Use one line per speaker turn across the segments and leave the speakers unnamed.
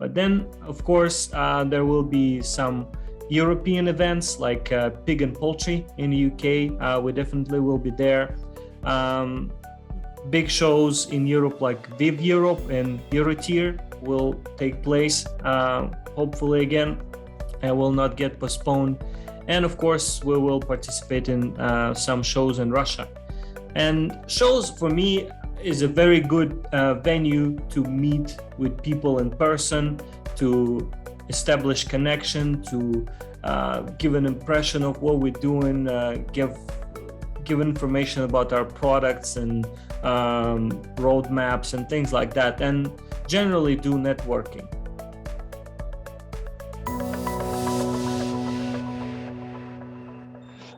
But then, of course, there will be some European events like Pig and Poultry in the UK. We definitely will be there. Um, Big shows in Europe like Viv Europe and Eurotier will take place, hopefully again, and will not get postponed. And of course, we will participate in some shows in Russia. And shows for me is a very good venue to meet with people in person, to establish connection, to give an impression of what we're doing, give information about our products and roadmaps and things like that, and generally do networking.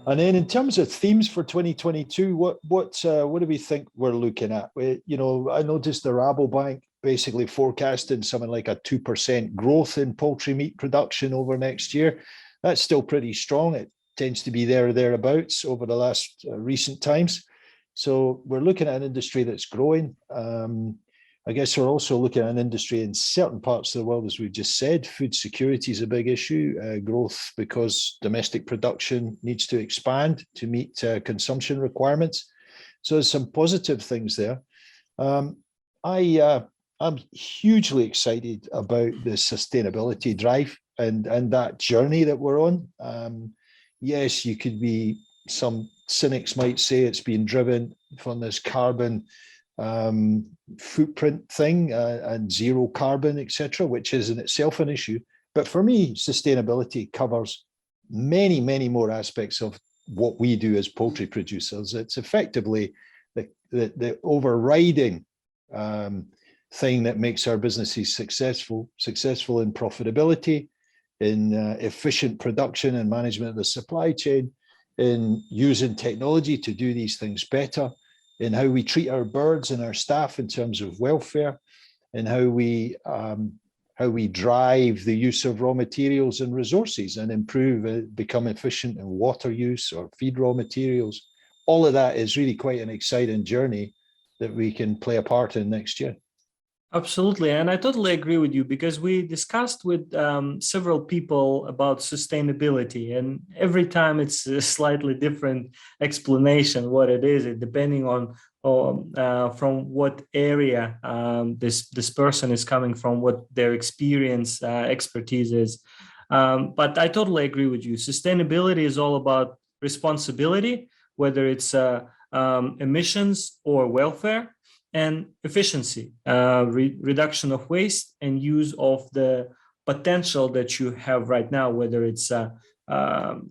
And then in terms of themes for 2022, what do we think we're looking at? I noticed the Rabobank basically forecasting something like a 2% growth in poultry meat production over next year. That's still pretty strong. It tends to be there or thereabouts over the last recent times. So we're looking at an industry that's growing. I guess we're also looking at an industry in certain parts of the world, as we've just said. Food security is a big issue, growth because domestic production needs to expand to meet consumption requirements. So there's some positive things there. I'm hugely excited about the sustainability drive and that journey that we're on. Yes, you could be, some cynics might say it's being driven from this carbon footprint thing and zero carbon, etc., which is in itself an issue. But for me, sustainability covers many, many more aspects of what we do as poultry producers. It's effectively the overriding thing that makes our businesses successful in profitability, in efficient production and management of the supply chain, in using technology to do these things better, in how we treat our birds and our staff in terms of welfare, and how we drive the use of raw materials and resources and improve, become efficient in water use or feed raw materials. All of that is really quite an exciting journey that we can play a part in next year.
Absolutely. And I totally agree with you, because we discussed with several people about sustainability, and every time it's a slightly different explanation what it is, depending on from what area this person is coming from, what their experience, expertise is. But I totally agree with you. Sustainability is all about responsibility, whether it's emissions or welfare, and efficiency, reduction of waste, and use of the potential that you have right now, whether it's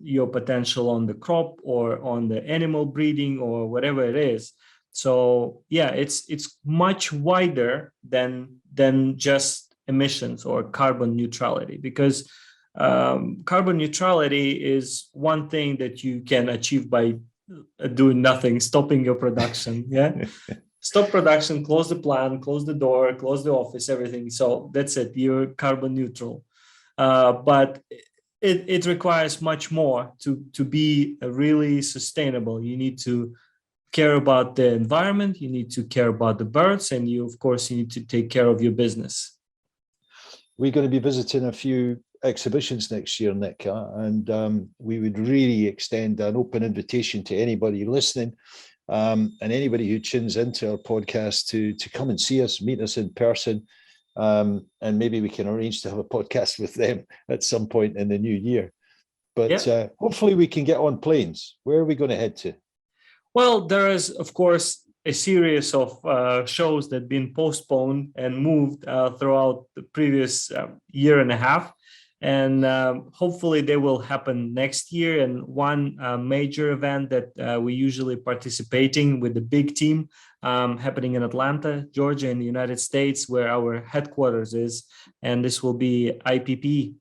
your potential on the crop or on the animal breeding or whatever it is. So yeah, it's much wider than just emissions or carbon neutrality, because carbon neutrality is one thing that you can achieve by doing nothing, stopping your production. Yeah. Stop production, close the plant, close the door, close the office, everything. So that's it. You're carbon neutral. But it requires much more to be really sustainable. You need to care about the environment. You need to care about the birds, and of course, you need to take care of your business.
We're going to be visiting a few exhibitions next year, Nick, and we would really extend an open invitation to anybody listening. And anybody who tunes into our podcast to come and see us, meet us in person, and maybe we can arrange to have a podcast with them at some point in the new year. But yeah. Hopefully we can get on planes. Where are we going to head to?
Well, there is, of course, a series of shows that have been postponed and moved throughout the previous year and a half. And hopefully they will happen next year. And one major event that we usually participating with the big team happening in Atlanta, Georgia, in the United States, where our headquarters is. And this will be IPP,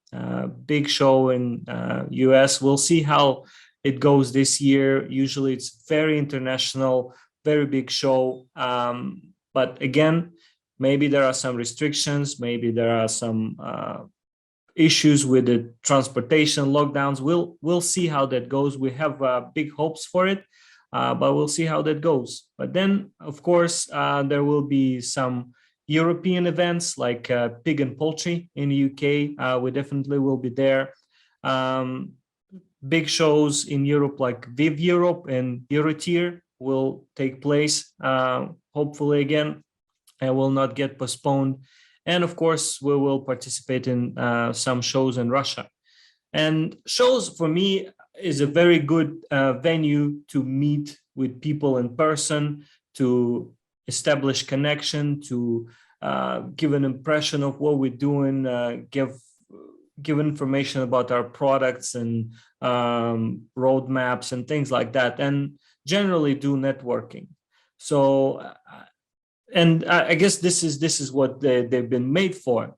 big show in US. We'll see how it goes this year. Usually it's very international, very big show. But again, maybe there are some restrictions, maybe there are some issues with the transportation lockdowns. We'll see how that goes. We have big hopes for it, but we'll see how that goes. But then, of course, there will be some European events like Pig and Poultry in the UK. We definitely will be there. Big shows in Europe like Viv Europe and Eurotier will take place, hopefully again, and will not get postponed. And of course, we will participate in some shows in Russia. And shows for me is a very good venue to meet with people in person, to establish connection, to give an impression of what we're doing, give information about our products and roadmaps and things like that, and generally do networking. So, and I guess this is what they've been made for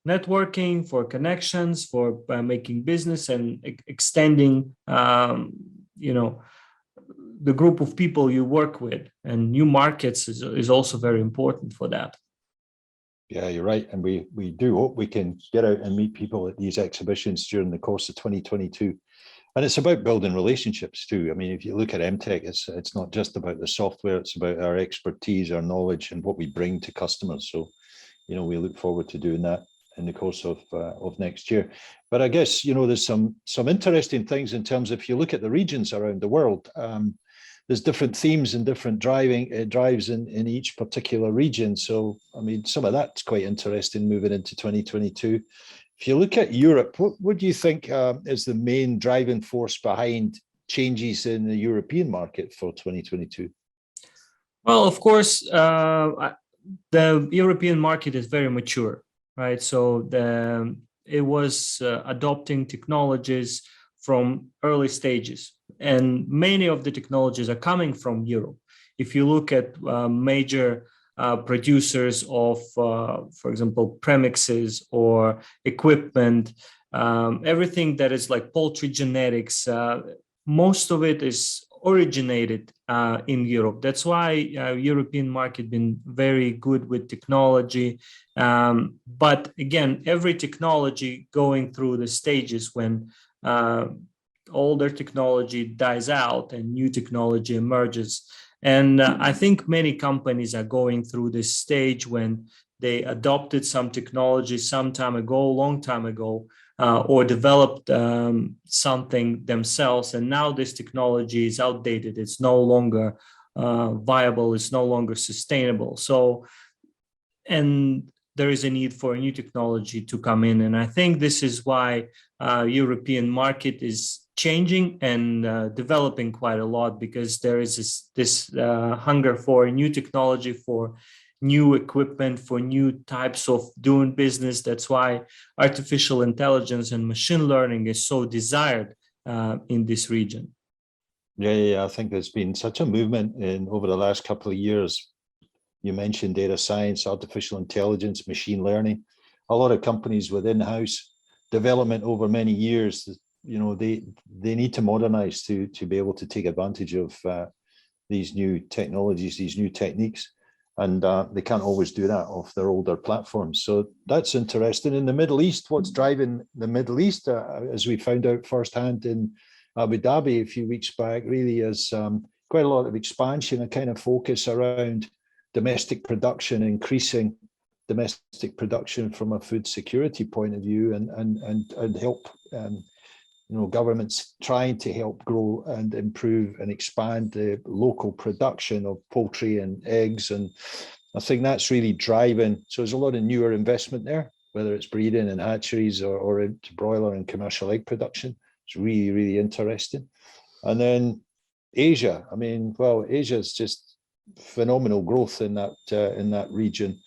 networking, for connections, for making business and extending, the group of people you work with, and new markets is also very important for that.
Yeah, you're right. And we do hope we can get out and meet people at these exhibitions during the course of 2022. And it's about building relationships too. I mean, if you look at MTech, it's not just about the software, it's about our expertise, our knowledge, and what we bring to customers. So, we look forward to doing that in the course of next year. But I guess, there's some interesting things in terms of, if you look at the regions around the world, there's different themes and different drives in each particular region. So, I mean, some of that's quite interesting moving into 2022. If you look at Europe, what do you think is the main driving force behind changes in the European market for 2022?
Well, of course, the European market is very mature, right? So it was adopting technologies from early stages, and many of the technologies are coming from Europe. If you look at major producers of, for example, premixes or equipment, everything that is like poultry genetics, most of it is originated in Europe. That's why European market been very good with technology. But again, every technology going through the stages when older technology dies out and new technology emerges. And I think many companies are going through this stage when they adopted some technology some time ago, long time ago, or developed something themselves. And now this technology is outdated. It's no longer viable. It's no longer sustainable. So, and there is a need for a new technology to come in. And I think this is why European market is changing and developing quite a lot, because there is this hunger for new technology, for new equipment, for new types of doing business. That's why artificial intelligence and machine learning is so desired in this region.
Yeah. I think there's been such a movement over the last couple of years. You mentioned data science, artificial intelligence, machine learning. A lot of companies with in-house development over many years, they need to modernize to be able to take advantage of these new technologies, these new techniques, and they can't always do that off their older platforms. So that's interesting. In the Middle East, what's driving the Middle East, as we found out firsthand in Abu Dhabi a few weeks back, really is quite a lot of expansion, a kind of focus around domestic production, increasing domestic production from a food security point of view, and help governments trying to help grow and improve and expand the local production of poultry and eggs. And I think that's really driving. So there's a lot of newer investment there, whether it's breeding and hatcheries or into broiler and commercial egg production. It's really, really interesting. And then Asia, Asia is just phenomenal growth in that region.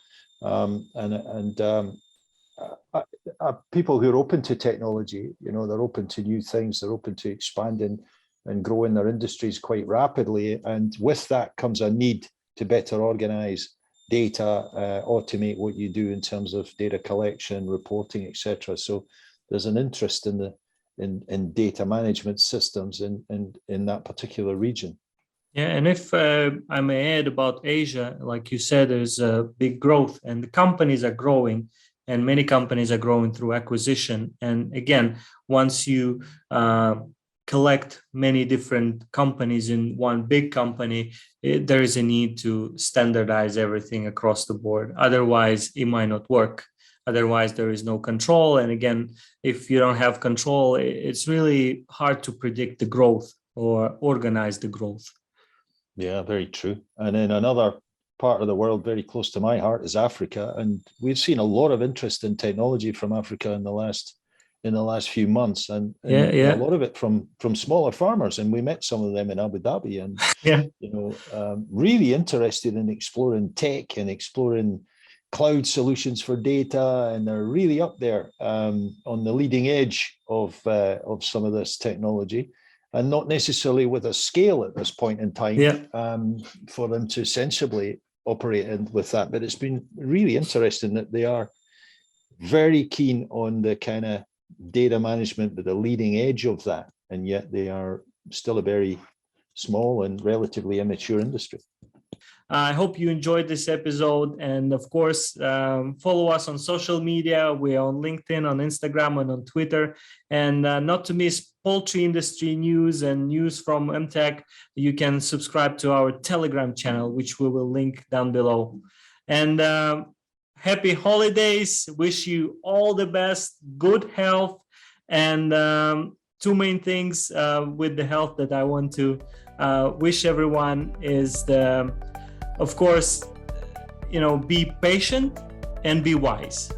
People who are open to technology, they're open to new things, they're open to expanding and growing their industries quite rapidly. And with that comes a need to better organize data, automate what you do in terms of data collection, reporting, etc. So there's an interest in data management systems in that particular region.
Yeah, and if I may add about Asia, like you said, there's a big growth and the companies are growing, and many companies are growing through acquisition. And again, once you collect many different companies in one big company, there is a need to standardize everything across the board. Otherwise, it might not work. Otherwise, there is no control. And again, if you don't have control, it's really hard to predict the growth or organize the growth.
Yeah, very true. And then another part of the world very close to my heart is Africa. And we've seen a lot of interest in technology from Africa in the last few months, and a lot of it from smaller farmers. And we met some of them in Abu Dhabi, and really interested in exploring tech and exploring cloud solutions for data, and they're really up there on the leading edge of some of this technology, and not necessarily with a scale at this point in time for them to sensibly operate with that. But it's been really interesting that they are very keen on the kind of data management at the leading edge of that, and yet they are still a very small and relatively immature industry.
I hope you enjoyed this episode, and of course, follow us on social media. We're on LinkedIn, on Instagram, and on Twitter. And not to miss poultry industry news and news from MTech, you can subscribe to our Telegram channel, which we will link down below. And happy holidays. Wish you all the best, good health, and two main things with the health that I want to wish everyone is of course, be patient and be wise.